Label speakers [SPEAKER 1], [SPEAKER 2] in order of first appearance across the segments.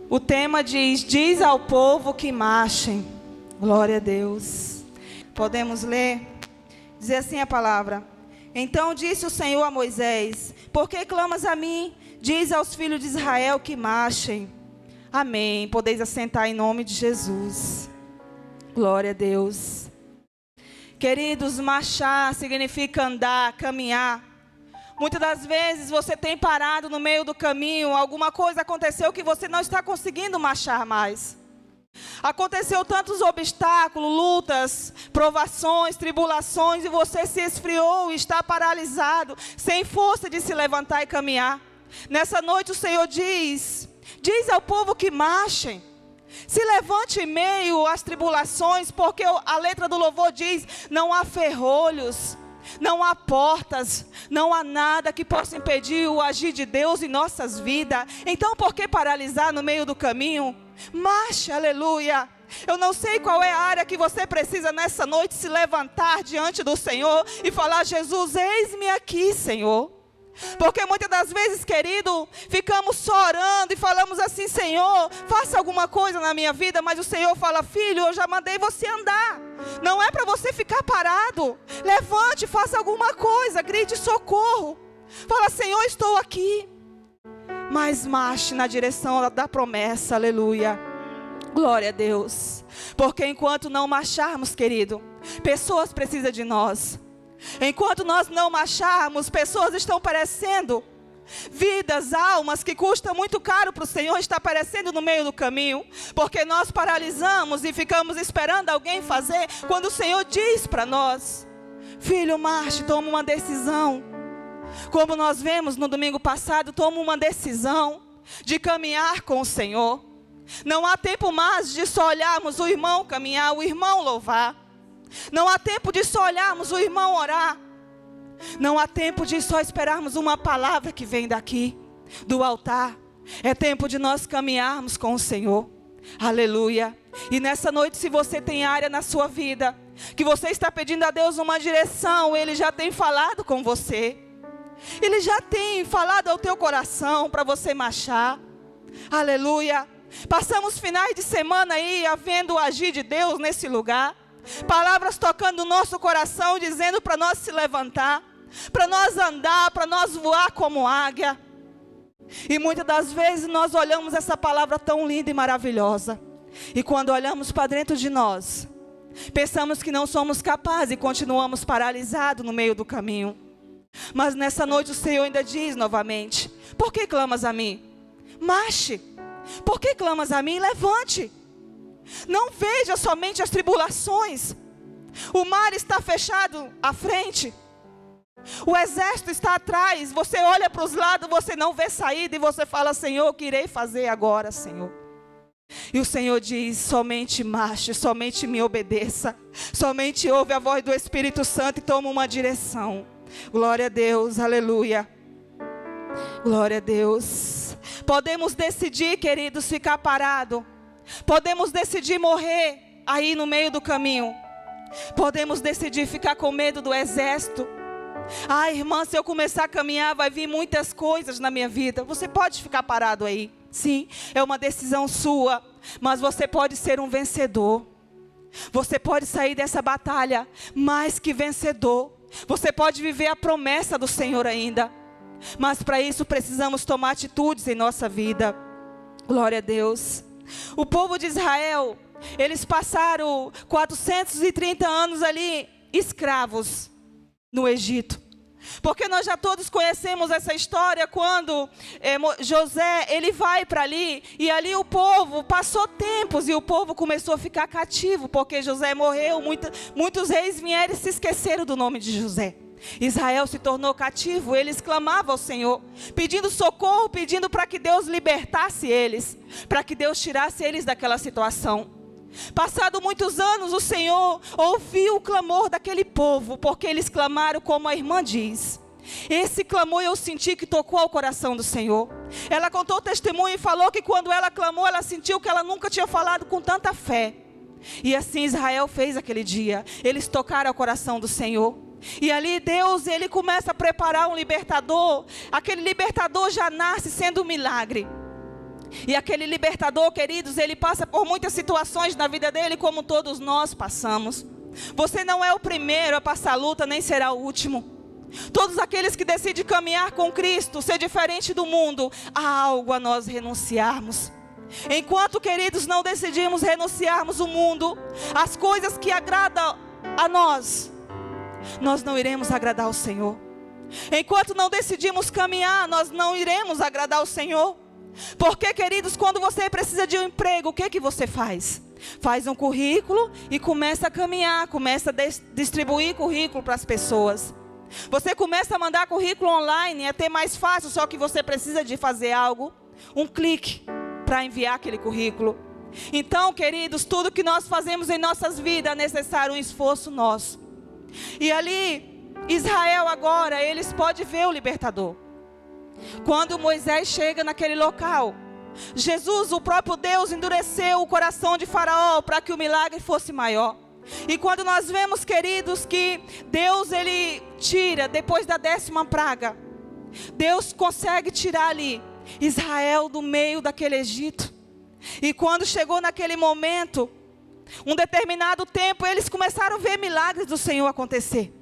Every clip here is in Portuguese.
[SPEAKER 1] O tema diz ao povo que marchem. Glória a Deus. Podemos ler? Dizer assim a palavra. Então disse o Senhor a Moisés: por que clamas a mim? Diz aos filhos de Israel que marchem. Amém. Podeis assentar em nome de Jesus. Glória a Deus. Queridos, marchar significa andar, caminhar. Muitas das vezes você tem parado no meio do caminho, alguma coisa aconteceu que você não está conseguindo marchar mais. Aconteceu tantos obstáculos, lutas, provações, tribulações, e você se esfriou e está paralisado, sem força de se levantar e caminhar. Nessa noite o Senhor diz ao povo que marchem. Se levante em meio às tribulações, porque a letra do louvor diz: não há ferrolhos, não há portas, não há nada que possa impedir o agir de Deus em nossas vidas. Então por que paralisar no meio do caminho? Marche, aleluia. Eu não sei qual é a área que você precisa nessa noite se levantar diante do Senhor e falar: Jesus, eis-me aqui, Senhor. Porque muitas das vezes, querido, ficamos só orando e falamos assim: Senhor, faça alguma coisa na minha vida. Mas o Senhor fala: filho, eu já mandei você andar. Não é para você ficar parado. Levante, faça alguma coisa, grite socorro. Fala: Senhor, estou aqui. Mas marche na direção da promessa, aleluia. Glória a Deus. Porque enquanto não marcharmos, querido, pessoas precisam de nós. Enquanto nós não marcharmos, pessoas estão perecendo. Vidas, almas que custam muito caro para o Senhor está perecendo no meio do caminho. Porque nós paralisamos e ficamos esperando alguém fazer, quando o Senhor diz para nós: filho, marche, toma uma decisão. Como nós vemos no domingo passado, toma uma decisão de caminhar com o Senhor. Não há tempo mais de só olharmos o irmão caminhar, o irmão louvar. Não há tempo de só olharmos o irmão orar. Não há tempo de só esperarmos uma palavra que vem daqui, do altar. É tempo de nós caminharmos com o Senhor. Aleluia. E nessa noite, se você tem área na sua vida que você está pedindo a Deus uma direção, Ele já tem falado com você. Ele já tem falado ao teu coração para você marchar. Aleluia. Passamos finais de semana aí, havendo o agir de Deus nesse lugar. Palavras tocando no nosso coração, dizendo para nós se levantar, para nós andar, para nós voar como águia. E muitas das vezes nós olhamos essa palavra tão linda e maravilhosa, e quando olhamos para dentro de nós, pensamos que não somos capazes e continuamos paralisados no meio do caminho. Mas nessa noite o Senhor ainda diz novamente: por que clamas a mim? Marche. Por que clamas a mim? Levante. Não veja somente as tribulações. O mar está fechado à frente. O exército está atrás. Você olha para os lados, você não vê saída. E você fala: Senhor, o que irei fazer agora, Senhor? E o Senhor diz: somente marche, somente me obedeça. Somente ouve a voz do Espírito Santo e toma uma direção. Glória a Deus, aleluia. Glória a Deus. Podemos decidir, queridos, ficar parado. Podemos decidir morrer aí no meio do caminho. Podemos decidir ficar com medo do exército. Ah, irmã, se eu começar a caminhar, vai vir muitas coisas na minha vida. Você pode ficar parado aí. Sim, é uma decisão sua. Mas você pode ser um vencedor. Você pode sair dessa batalha mais que vencedor. Você pode viver a promessa do Senhor ainda. Mas para isso precisamos tomar atitudes em nossa vida. Glória a Deus. O povo de Israel, eles passaram 430 anos ali escravos no Egito. Porque nós já todos conhecemos essa história, quando José, ele vai para ali, e ali o povo passou tempos, e o povo começou a ficar cativo, porque José morreu, muitos reis vieram e se esqueceram do nome de José. Israel se tornou cativo, eles clamavam ao Senhor, pedindo socorro, pedindo para que Deus libertasse eles, para que Deus tirasse eles daquela situação. Passado muitos anos, o Senhor ouviu o clamor daquele povo, porque eles clamaram como a irmã diz. Esse clamor eu senti que tocou ao coração do Senhor. Ela contou o testemunho e falou que quando ela clamou, ela sentiu que ela nunca tinha falado com tanta fé. E assim Israel fez aquele dia, eles tocaram ao coração do Senhor. E ali Deus, Ele começa a preparar um libertador. Aquele libertador já nasce sendo um milagre. E aquele libertador, queridos, ele passa por muitas situações na vida dele, como todos nós passamos. Você não é o primeiro a passar a luta, nem será o último. Todos aqueles que decidem caminhar com Cristo, ser diferente do mundo, há algo a nós renunciarmos. Enquanto, queridos, não decidimos renunciarmos o mundo, as coisas que agradam a nós não iremos agradar ao Senhor. Enquanto não decidimos caminhar, nós não iremos agradar ao Senhor. Porque, queridos, quando você precisa de um emprego, o que você faz? Faz um currículo e começa a caminhar, começa a distribuir currículo para as pessoas. Você começa a mandar currículo online, é até mais fácil, só que você precisa de fazer algo, um clique para enviar aquele currículo. Então, queridos, tudo que nós fazemos em nossas vidas é necessário um esforço nosso. E ali, Israel agora, eles podem ver o libertador. Quando Moisés chega naquele local, Jesus, o próprio Deus, endureceu o coração de Faraó para que o milagre fosse maior. E quando nós vemos, queridos, que Deus, ele tira, depois da 10ª praga, Deus consegue tirar ali Israel do meio daquele Egito. E quando chegou naquele momento, um determinado tempo, eles começaram a ver milagres do Senhor acontecer.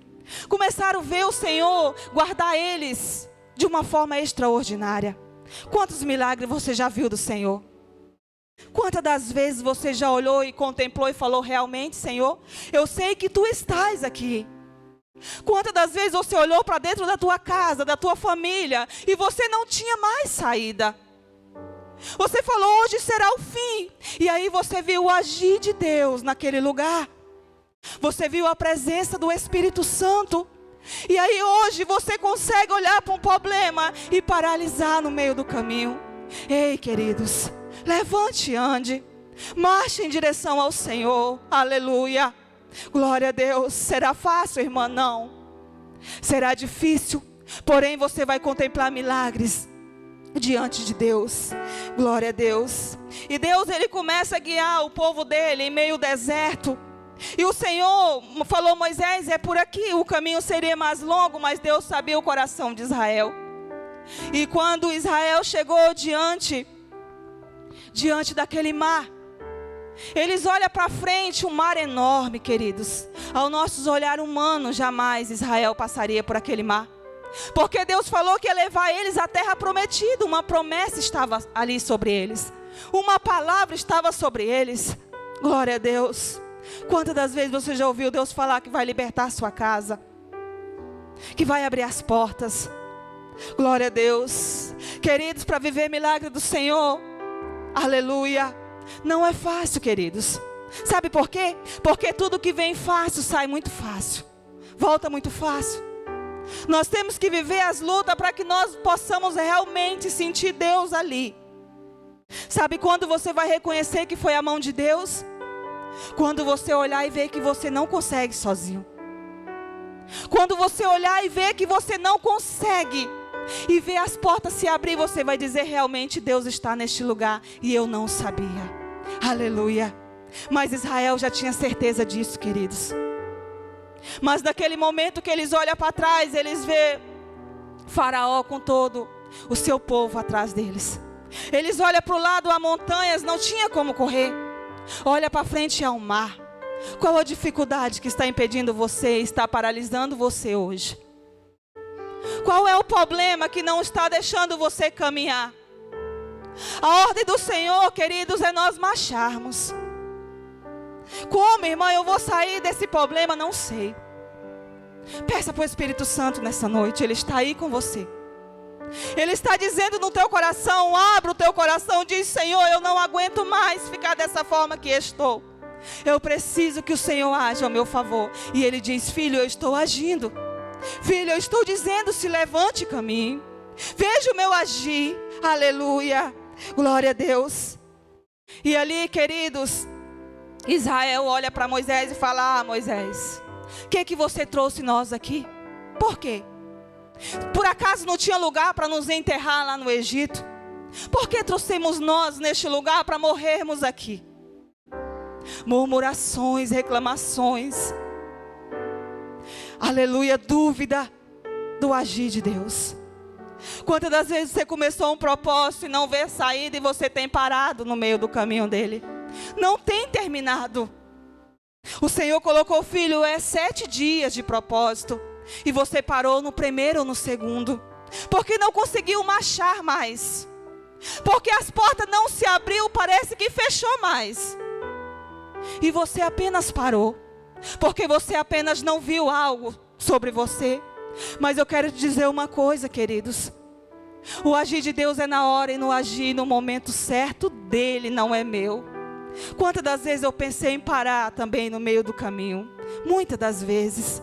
[SPEAKER 1] Começaram a ver o Senhor guardar eles de uma forma extraordinária. Quantos milagres você já viu do Senhor? Quantas das vezes você já olhou e contemplou e falou: realmente, Senhor, eu sei que Tu estás aqui. Quantas das vezes você olhou para dentro da tua casa, da tua família, e você não tinha mais saída? Você falou: hoje será o fim. E aí você viu o agir de Deus naquele lugar. Você viu a presença do Espírito Santo. E aí hoje você consegue olhar para um problema e paralisar no meio do caminho. Ei, queridos, levante e ande. Marche em direção ao Senhor. Aleluia. Glória a Deus. Será fácil, irmã? Não. Será difícil. Porém você vai contemplar milagres diante de Deus. Glória a Deus. E Deus, ele começa a guiar o povo dele em meio ao deserto. E o Senhor falou: Moisés, é por aqui, o caminho seria mais longo, mas Deus sabia o coração de Israel. E quando Israel chegou diante daquele mar, eles olham para frente, um mar enorme, queridos. Ao nossos olhar humanos, jamais Israel passaria por aquele mar. Porque Deus falou que ia levar eles à terra prometida. Uma promessa estava ali sobre eles. Uma palavra estava sobre eles. Glória a Deus. Quantas das vezes você já ouviu Deus falar que vai libertar a sua casa? Que vai abrir as portas? Glória a Deus. Queridos, para viver milagre do Senhor, aleluia, não é fácil, queridos. Sabe por quê? Porque tudo que vem fácil sai muito fácil, volta muito fácil. Nós temos que viver as lutas para que nós possamos realmente sentir Deus ali. Sabe quando você vai reconhecer que foi a mão de Deus? Quando você olhar e ver que você não consegue sozinho. Quando você olhar e ver que você não consegue, e ver as portas se abrir, você vai dizer: realmente Deus está neste lugar e eu não sabia. Aleluia. Mas Israel já tinha certeza disso, queridos. Mas naquele momento que eles olham para trás, eles vê Faraó com todo o seu povo atrás deles. Eles olham para o lado, as montanhas, não tinha como correr. Olha para frente ao mar. Qual a dificuldade que está impedindo você, está paralisando você hoje? Qual é o problema que não está deixando você caminhar? A ordem do Senhor, queridos, é nós marcharmos. Como, irmã, eu vou sair desse problema? Não sei. Peça para o Espírito Santo nessa noite. Ele está aí com você. Ele está dizendo no teu coração: abre o teu coração, diz: Senhor, eu não aguento mais ficar dessa forma que estou. Eu preciso que o Senhor haja ao meu favor. E Ele diz: filho, eu estou agindo. Filho, eu estou dizendo: se levante e caminhe. Veja o meu agir. Aleluia. Glória a Deus. E ali, queridos, Israel olha para Moisés e fala: Moisés, o que você trouxe nós aqui? Por quê? Por acaso não tinha lugar para nos enterrar lá no Egito? Por que trouxemos nós neste lugar para morrermos aqui? Murmurações, reclamações. Aleluia, dúvida do agir de Deus. Quantas das vezes você começou um propósito e não vê saída e você tem parado no meio do caminho dele? Não tem terminado. O Senhor colocou, filho, 7 dias de propósito. E você parou no primeiro ou no segundo. Porque não conseguiu marchar mais. Porque as portas não se abriu, parece que fechou mais. E você apenas parou. Porque você apenas não viu algo sobre você. Mas eu quero te dizer uma coisa, queridos. O agir de Deus é na hora e no agir no momento certo dele, não é meu. Quantas das vezes eu pensei em parar também no meio do caminho? Muitas das vezes.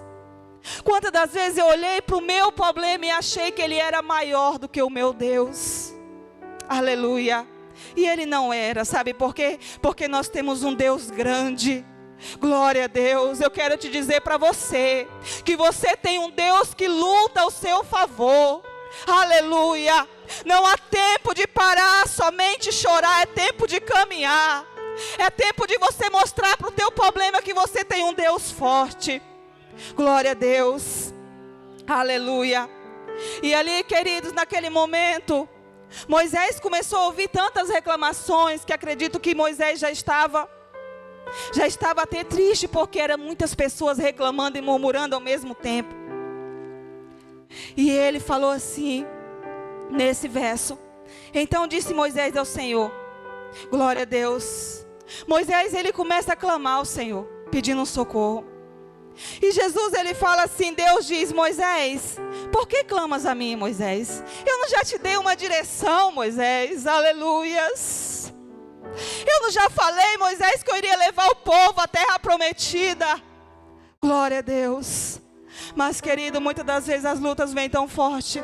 [SPEAKER 1] Quantas das vezes eu olhei para o meu problema e achei que ele era maior do que o meu Deus? Aleluia. E ele não era, sabe por quê? Porque nós temos um Deus grande. Glória a Deus. Eu quero te dizer para você que você tem um Deus que luta ao seu favor. Aleluia. Não há tempo de parar, somente chorar, é tempo de caminhar. É tempo de você mostrar para o teu problema que você tem um Deus forte. Glória a Deus. Aleluia. E ali, queridos, naquele momento, Moisés começou a ouvir tantas reclamações que acredito que Moisés já estava até triste, porque eram muitas pessoas reclamando e murmurando ao mesmo tempo. E ele falou assim, nesse verso: então disse Moisés ao Senhor, glória a Deus. Moisés, ele começa a clamar ao Senhor, pedindo um socorro. E Jesus, ele fala assim, Deus diz, Moisés, por que clamas a mim, Moisés? Eu não já te dei uma direção, Moisés, aleluias. Eu não já falei, Moisés, que eu iria levar o povo à terra prometida? Glória a Deus. Mas, querido, muitas das vezes as lutas vêm tão forte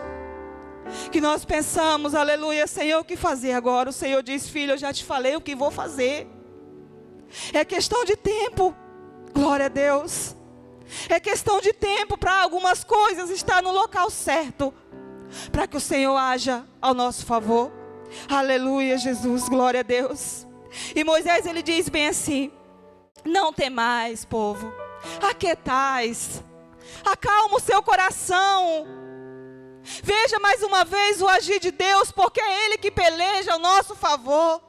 [SPEAKER 1] que nós pensamos, aleluia, Senhor, o que fazer agora? O Senhor diz, filho, eu já te falei o que vou fazer. É questão de tempo. Glória a Deus. É questão de tempo para algumas coisas estar no local certo, para que o Senhor haja ao nosso favor. Aleluia, Jesus, glória a Deus. E Moisés, ele diz bem assim: não temais, povo, aquietais, acalma o seu coração. Veja mais uma vez o agir de Deus, porque é Ele que peleja ao nosso favor.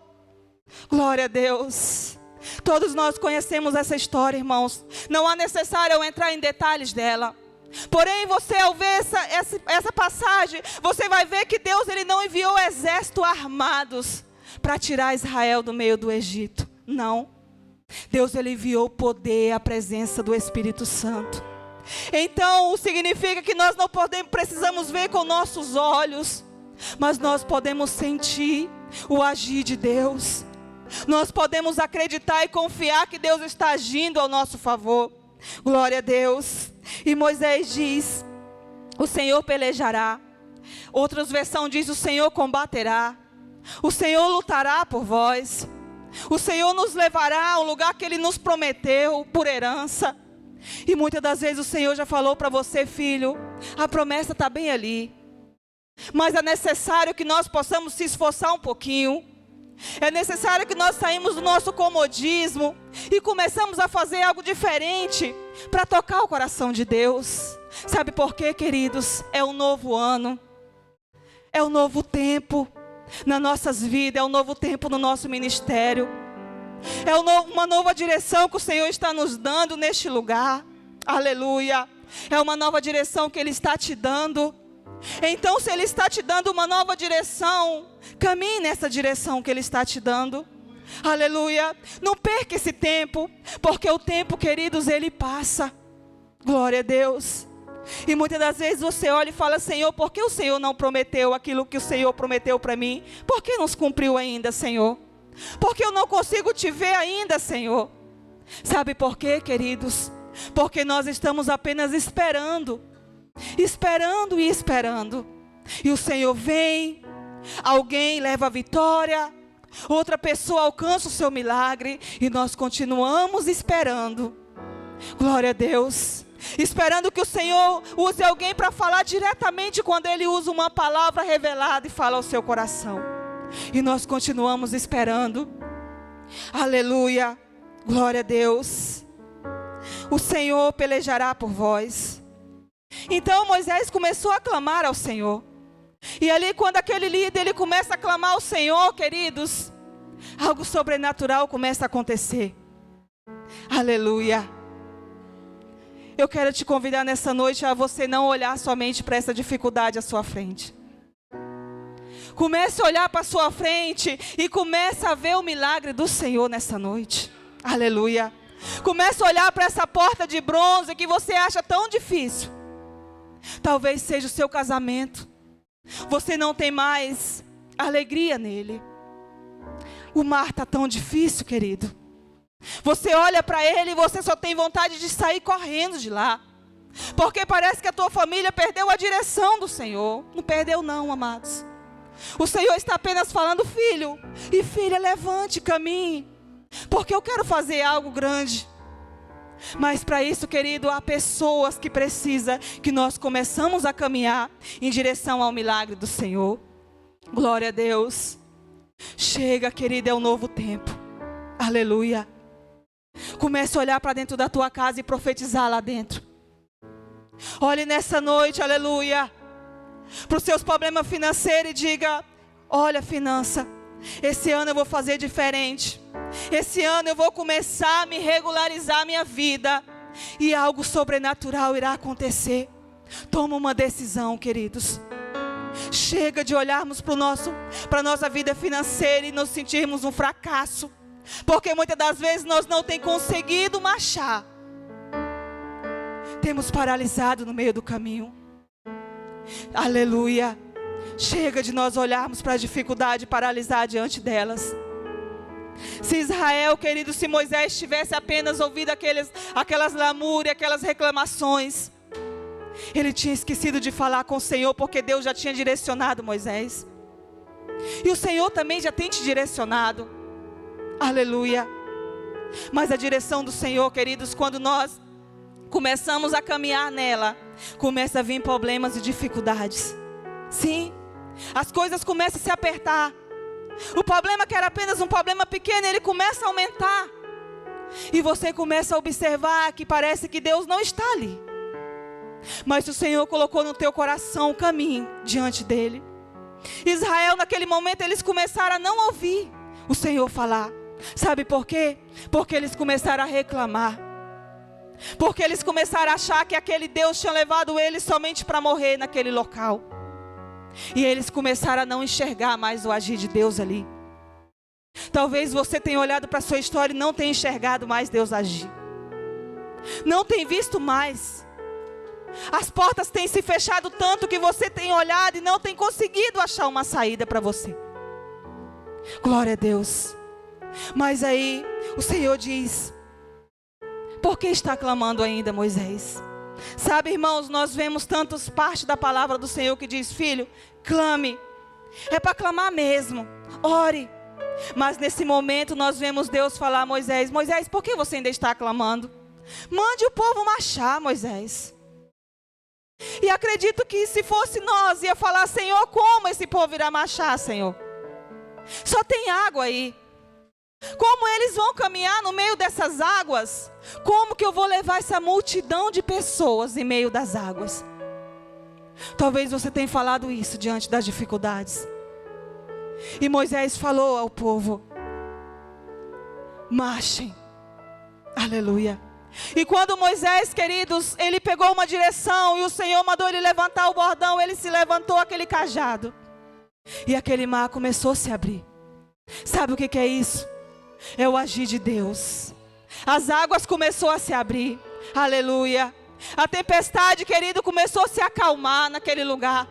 [SPEAKER 1] Glória a Deus. Todos nós conhecemos essa história, irmãos. Não há necessário eu entrar em detalhes dela. Porém, você ao ver essa passagem, você vai ver que Deus, ele não enviou exércitos armados para tirar Israel do meio do Egito. Não. Deus, ele enviou o poder, a presença do Espírito Santo. Então, significa que nós não precisamos ver com nossos olhos, mas nós podemos sentir o agir de Deus. Nós podemos acreditar e confiar que Deus está agindo ao nosso favor. Glória a Deus. E Moisés diz, o Senhor pelejará. Outras versões diz, o Senhor combaterá. O Senhor lutará por vós. O Senhor nos levará ao lugar que Ele nos prometeu por herança. E muitas das vezes o Senhor já falou para você, filho, a promessa está bem ali. Mas é necessário que nós possamos se esforçar um pouquinho. É necessário que nós saímos do nosso comodismo e começamos a fazer algo diferente para tocar o coração de Deus. Sabe por quê, queridos? É um novo ano. É um novo tempo nas nossas vidas. É um novo tempo no nosso ministério. É uma nova direção que o Senhor está nos dando neste lugar. Aleluia. É uma nova direção que Ele está te dando. Então, se Ele está te dando uma nova direção, caminhe nessa direção que Ele está te dando. Aleluia. Não perca esse tempo, porque o tempo, queridos, ele passa. Glória a Deus. E muitas das vezes você olha e fala, Senhor, por que o Senhor não prometeu aquilo que o Senhor prometeu para mim? Por que não cumpriu ainda, Senhor? Por que eu não consigo te ver ainda, Senhor? Sabe por quê, queridos? Porque nós estamos apenas esperando. Esperando e esperando. E o Senhor vem, alguém leva a vitória, outra pessoa alcança o seu milagre, e nós continuamos esperando. Glória a Deus. Esperando que o Senhor use alguém para falar diretamente quando Ele usa uma palavra revelada e fala ao seu coração. E nós continuamos esperando. Aleluia. Glória a Deus. O Senhor pelejará por vós. Então Moisés começou a clamar ao Senhor. E ali quando aquele líder ele começa a clamar ao Senhor, queridos, algo sobrenatural começa a acontecer. Aleluia. Eu quero te convidar nessa noite a você não olhar somente para essa dificuldade à sua frente. Comece a olhar para a sua frente e comece a ver o milagre do Senhor nessa noite. Aleluia. Comece a olhar para essa porta de bronze que você acha tão difícil. Talvez seja o seu casamento. Você não tem mais alegria nele. O mar está tão difícil, querido. Você olha para ele e você só tem vontade de sair correndo de lá. Porque parece que a tua família perdeu a direção do Senhor. Não perdeu não, amados. O Senhor está apenas falando, filho e filha, levante, caminhe. Porque eu quero fazer algo grande. Mas para isso, querido, há pessoas que precisam que nós começamos a caminhar em direção ao milagre do Senhor. Glória a Deus. Chega, querido, é um novo tempo. Aleluia. Comece a olhar para dentro da tua casa e profetizar lá dentro. Olhe nessa noite, aleluia, para os seus problemas financeiros e diga, olha finança, esse ano eu vou fazer diferente. Esse ano eu vou começar a me regularizar a minha vida. E algo sobrenatural irá acontecer. Toma uma decisão, queridos. Chega de olharmos para a nossa vida financeira e nos sentirmos um fracasso. Porque muitas das vezes nós não temos conseguido marchar. Temos paralisado no meio do caminho. Aleluia. Chega de nós olharmos para a dificuldade e paralisar diante delas. Se Israel, querido, se Moisés tivesse apenas ouvido aquelas lamúrias, aquelas reclamações, ele tinha esquecido de falar com o Senhor, porque Deus já tinha direcionado Moisés. E o Senhor também já tem te direcionado. Aleluia. Mas a direção do Senhor, queridos, quando nós começamos a caminhar nela, começa a vir problemas e dificuldades. Sim, as coisas começam a se apertar. O problema que era apenas um problema pequeno, ele começa a aumentar. E você começa a observar que parece que Deus não está ali. Mas o Senhor colocou no teu coração o caminho diante dele. Israel, naquele momento, eles começaram a não ouvir o Senhor falar. Sabe por quê? Porque eles começaram a reclamar. Porque eles começaram a achar que aquele Deus tinha levado eles somente para morrer naquele local. E eles começaram a não enxergar mais o agir de Deus ali. Talvez você tenha olhado para a sua história e não tenha enxergado mais Deus agir. Não tem visto mais. As portas têm se fechado tanto que você tem olhado e não tem conseguido achar uma saída para você. Glória a Deus. Mas aí o Senhor diz: por que está clamando ainda, Moisés? Sabe, irmãos, nós vemos tantas partes da palavra do Senhor que diz: filho, clame. É para clamar mesmo, ore. Mas nesse momento nós vemos Deus falar a Moisés: Moisés, por que você ainda está clamando? Mande o povo marchar, Moisés. E acredito que se fosse nós, ia falar: Senhor, como esse povo irá marchar, Senhor? Só tem água aí. Como eles vão caminhar no meio dessas águas? Como que eu vou levar essa multidão de pessoas em meio das águas? Talvez você tenha falado isso diante das dificuldades. E Moisés falou ao povo: marchem. Aleluia. E quando Moisés, queridos, ele pegou uma direção e o Senhor mandou ele levantar o bordão, ele se levantou aquele cajado. E aquele mar começou a se abrir. Sabe o que é isso? É o agir de Deus. As águas começaram a se abrir. Aleluia. A tempestade, querido, começou a se acalmar naquele lugar.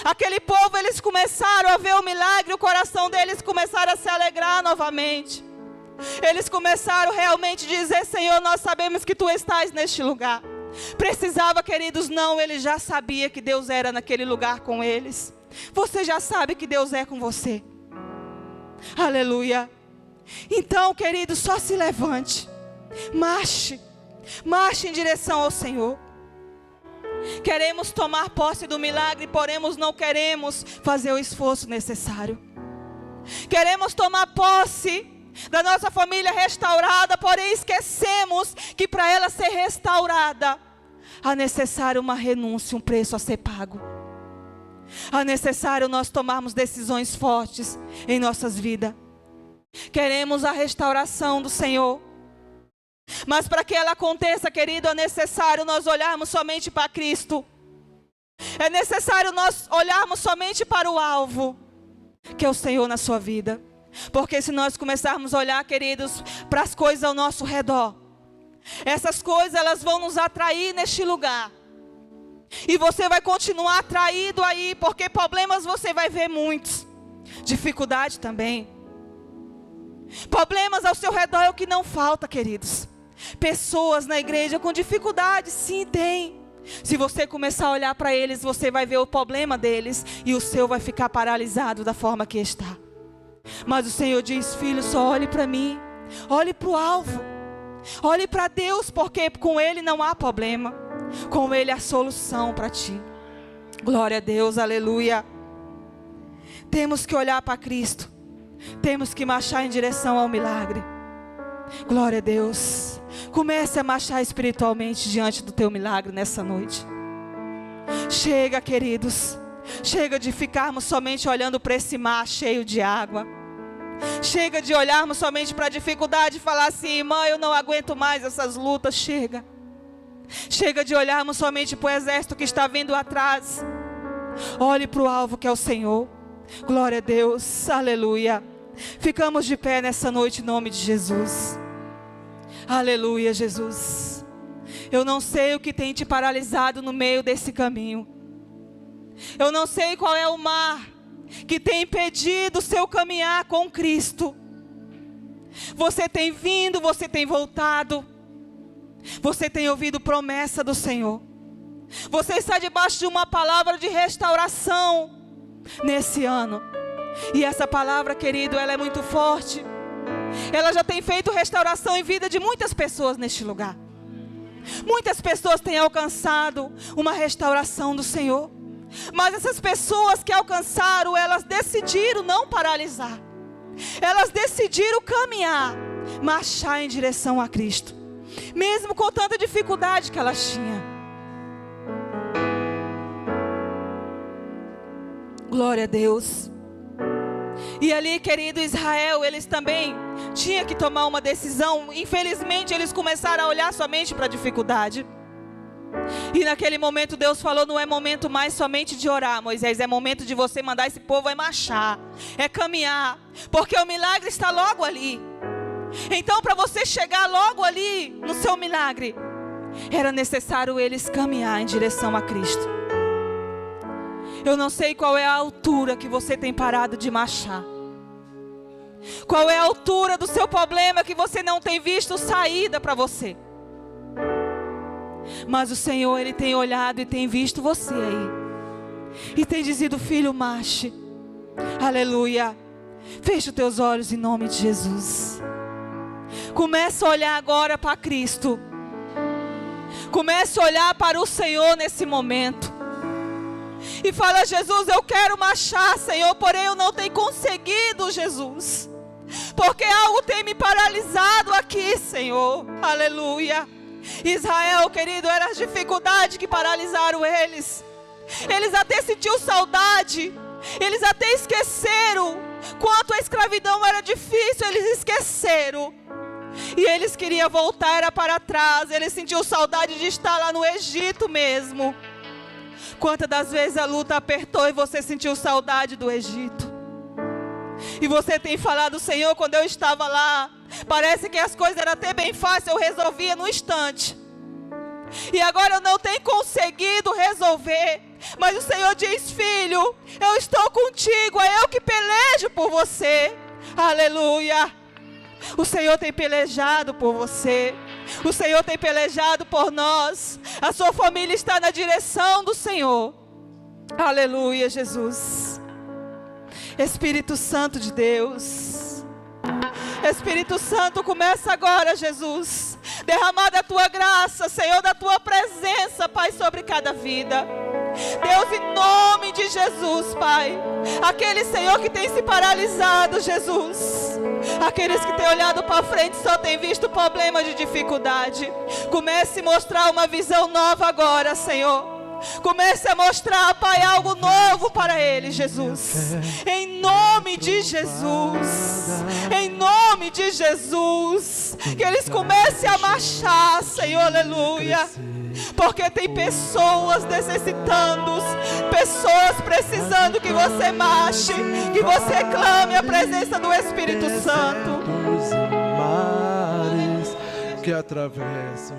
[SPEAKER 1] Aquele povo, eles começaram a ver o milagre. O coração deles começaram a se alegrar novamente. Eles começaram realmente a dizer: Senhor, nós sabemos que Tu estás neste lugar. Precisava, queridos, não. Ele já sabia que Deus era naquele lugar com eles. Você já sabe que Deus é com você. Aleluia. Então, querido, só se levante. Marche. Marche em direção ao Senhor. Queremos tomar posse do milagre, porém não queremos fazer o esforço necessário. Queremos tomar posse da nossa família restaurada, porém esquecemos que para ela ser restaurada, há necessário uma renúncia, um preço a ser pago. É necessário nós tomarmos decisões fortes em nossas vidas. Queremos a restauração do Senhor. Mas para que ela aconteça, querido, é necessário nós olharmos somente para Cristo. É necessário nós olharmos somente para o alvo, que é o Senhor na sua vida. Porque se nós começarmos a olhar, queridos, para as coisas ao nosso redor, essas coisas elas vão nos atrair neste lugar. E você vai continuar atraído aí, porque problemas você vai ver muitos. Dificuldade também. Problemas ao seu redor é o que não falta, queridos. Pessoas na igreja com dificuldade, sim, tem. Se você começar a olhar para eles, você vai ver o problema deles e o seu vai ficar paralisado da forma que está. Mas o Senhor diz: filho, só olhe para mim, olhe para o alvo, olhe para Deus, porque com Ele não há problema, com Ele há solução para ti. Glória a Deus, aleluia. Temos que olhar para Cristo, temos que marchar em direção ao milagre. Glória a Deus. Comece a marchar espiritualmente diante do teu milagre nessa noite. Chega, queridos, chega de ficarmos somente olhando para esse mar cheio de água. Chega de olharmos somente para a dificuldade e falar assim: irmã, eu não aguento mais essas lutas. Chega. Chega de olharmos somente para o exército que está vindo atrás. Olhe para o alvo, que é o Senhor. Glória a Deus, aleluia. Ficamos de pé nessa noite em nome de Jesus. Aleluia, Jesus. Eu não sei o que tem te paralisado no meio desse caminho. Eu não sei qual é o mar que tem impedido o seu caminhar com Cristo. Você tem vindo, você tem voltado. Você tem ouvido promessa do Senhor. Você está debaixo de uma palavra de restauração nesse ano. E essa palavra, querido, ela é muito forte. Ela já tem feito restauração em vida de muitas pessoas neste lugar. Muitas pessoas têm alcançado uma restauração do Senhor. Mas essas pessoas que alcançaram, elas decidiram não paralisar. Elas decidiram caminhar, marchar em direção a Cristo, mesmo com tanta dificuldade que elas tinham. Glória a Deus. E ali, querido, Israel, eles também tinham que tomar uma decisão. Infelizmente, eles começaram a olhar somente para a dificuldade. E naquele momento Deus falou: não é momento mais somente de orar, Moisés, é momento de você mandar esse povo a marchar, é caminhar, porque o milagre está logo ali. Então, para você chegar logo ali no seu milagre, era necessário eles caminhar em direção a Cristo. Eu não sei qual é a altura que você tem parado de marchar. Qual é a altura do seu problema que você não tem visto saída para você. Mas o Senhor, Ele tem olhado e tem visto você aí. E tem dizido: filho, marche. Aleluia. Feche os teus olhos em nome de Jesus. Comece a olhar agora para Cristo. Comece a olhar para o Senhor nesse momento. E fala: Jesus, eu quero marchar, Senhor, porém eu não tenho conseguido, Jesus. Porque algo tem me paralisado aqui, Senhor. Aleluia. Israel, querido, eram as dificuldades que paralisaram eles. Eles até sentiram saudade. Eles até esqueceram quanto a escravidão era difícil. Eles esqueceram. E eles queriam voltar, era para trás. Eles sentiam saudade de estar lá no Egito mesmo. Quantas das vezes a luta apertou e você sentiu saudade do Egito? E você tem falado: Senhor, quando eu estava lá, parece que as coisas eram até bem fáceis, eu resolvia no instante. E agora eu não tenho conseguido resolver. Mas o Senhor diz: filho, eu estou contigo, é eu que pelejo por você. Aleluia. O Senhor tem pelejado por você. O Senhor tem pelejado por nós. A sua família está na direção do Senhor. Aleluia, Jesus. Espírito Santo de Deus. Espírito Santo, começa agora, Jesus. Derramar da tua graça, Senhor, da tua presença, Pai, sobre cada vida. Deus, em nome de Jesus, Pai. Aquele, Senhor, que tem se paralisado, Jesus. Aqueles que têm olhado para frente só têm visto problema de dificuldade. Comece a mostrar uma visão nova agora, Senhor. Comece a mostrar, Pai, algo novo para eles, Jesus. Em nome de Jesus. Em nome de Jesus. Que eles comecem a marchar, Senhor, aleluia. Porque tem pessoas necessitando, pessoas precisando que você marche, que você clame a presença do Espírito Santo.
[SPEAKER 2] Os mares que atravessam